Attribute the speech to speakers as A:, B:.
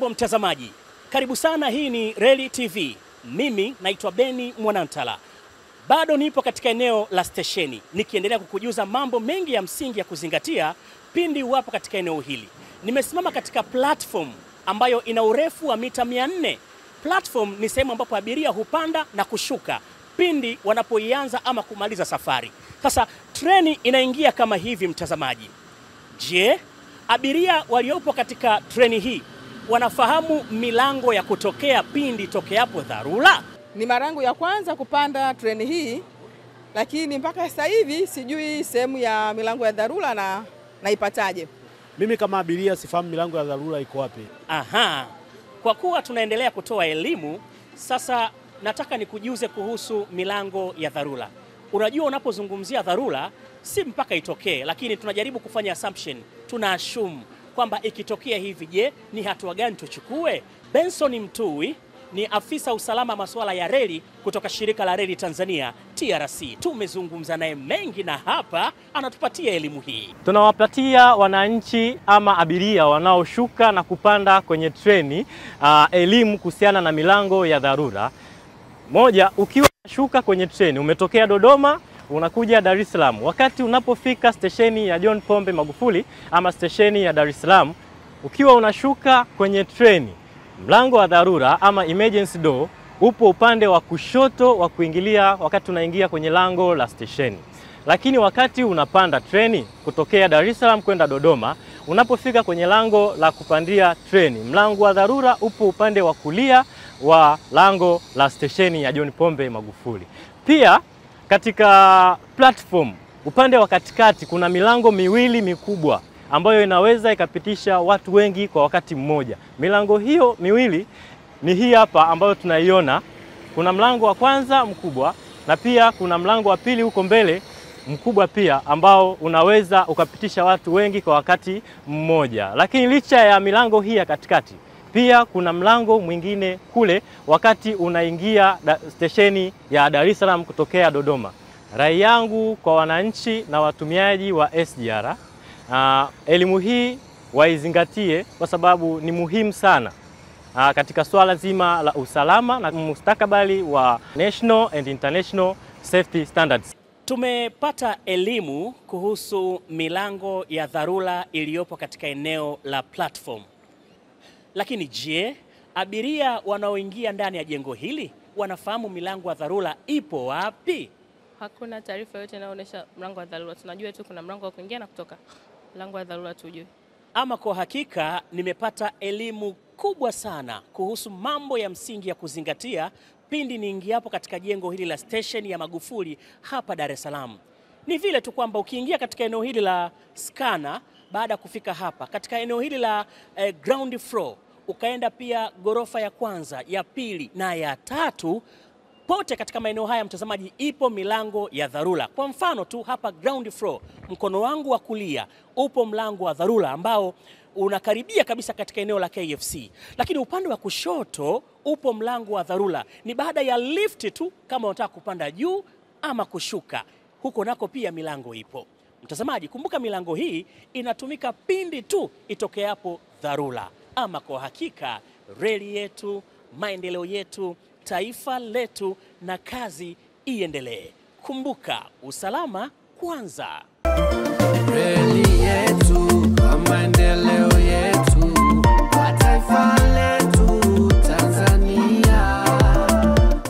A: Hujambo mtazamaji, karibu sana. Hii ni Reli TV. Mimi naitwa Beni Mwanantala. Bado nipo katika eneo la stesheni nikiendelea kukujuza mambo mengi ya msingi ya kuzingatia pindi wapo katika eneo hili. Nimesimama katika platform ambayo ina urefu wa mita 400. Platform ni sehemu ambapo abiria hupanda na kushuka pindi wanapoianza ama kumaliza safari. Sasa treni inaingia kama hivi mtazamaji. Je, abiria waliopo katika treni hii wanafahamu milango ya kutokea pindi tokeapo dharura?
B: Ni mara yangu ya kwanza kupanda treni hii, lakini mpaka sasa hivi sijui sehemu ya milango ya dharura na naipataje.
C: Mimi kama abiria sifahamu milango ya dharura iko wapi.
A: Aha. Kwa kuwa tunaendelea kutoa elimu, sasa nataka nikujuze kuhusu milango ya dharura. Unajua, unapozungumzia dharura si mpaka itokee, lakini tunajaribu kufanya assumption. Tuna assume kwamba ikitokea hivi, je, ni hatua gani tuchukue? Benson Mtui ni afisa usalama masuala ya reli kutoka shirika la reli Tanzania TRC. Tumezungumza naye mengi na hapa anatupatia elimu hii.
D: Tunawapatia wananchi ama abiria wanaoshuka na kupanda kwenye treni elimu kuhusiana na milango ya dharura. Moja, ukiwa unashuka kwenye treni, umetokea Dodoma unakuja Dar es Salaam, wakati unapofika stesheni ya John Pombe Magufuli ama stesheni ya Dar es Salaam, ukiwa unashuka kwenye treni, mlango wa dharura ama emergency door upo upande wa kushoto wa kuingilia wakati unaingia kwenye lango la stesheni. Lakini wakati unapanda treni kutokea Dar es Salaam kwenda Dodoma, unapofika kwenye lango la kupandia treni, mlango wa dharura upo upande wa kulia wa lango la stesheni ya John Pombe Magufuli. Pia katika platform upande wa katikati kuna milango miwili mikubwa ambayo inaweza ikapitisha watu wengi kwa wakati mmoja. Milango hiyo miwili ni hii hapa ambayo tunaiona. Kuna mlango wa kwanza mkubwa na pia kuna mlango wa pili huko mbele mkubwa pia, ambao unaweza ukapitisha watu wengi kwa wakati mmoja. Lakini licha ya milango hii ya katikati, pia kuna mlango mwingine kule wakati unaingia stesheni ya Dar es Salaam kutokea Dodoma. Rai yangu kwa wananchi na watumiaji wa SGR, elimu hii waizingatie kwa sababu ni muhimu sana katika swala zima la usalama na mustakabali wa national and international safety standards.
A: Tumepata elimu kuhusu milango ya dharura iliyopo katika eneo la platform. Lakini je, abiria wanaoingia ndani ya jengo hili wanafahamu milango ya dharura ipo wapi?
E: Hakuna taarifa yote inayoonyesha mlango wa dharura. Tunajua tu kuna mlango wa kuingia na kutoka. Mlango wa dharura tujue.
A: Ama kwa hakika nimepata elimu kubwa sana kuhusu mambo ya msingi ya kuzingatia pindi niingiapo katika jengo hili la station ya Magufuli hapa Dar es Salaam. Ni vile tu kwamba ukiingia katika eneo hili la scanner, baada ya kufika hapa katika eneo hili la ground floor, ukaenda pia gorofa ya kwanza, ya pili na ya tatu, pote katika maeneo haya mtazamaji ipo milango ya dharura. Kwa mfano tu hapa ground floor, mkono wangu wa kulia upo mlango wa dharura ambao unakaribia kabisa katika eneo la KFC. Lakini upande wa kushoto upo mlango wa dharura, ni baada ya lift tu kama unataka kupanda juu ama kushuka. Huko nako pia milango ipo. Mtazamaji, kumbuka milango hii inatumika pindi tu itokeapo dharura. Ama kwa hakika reli yetu, maendeleo yetu, taifa letu na kazi iendelee. Kumbuka, usalama kwanza.
F: Reli yetu.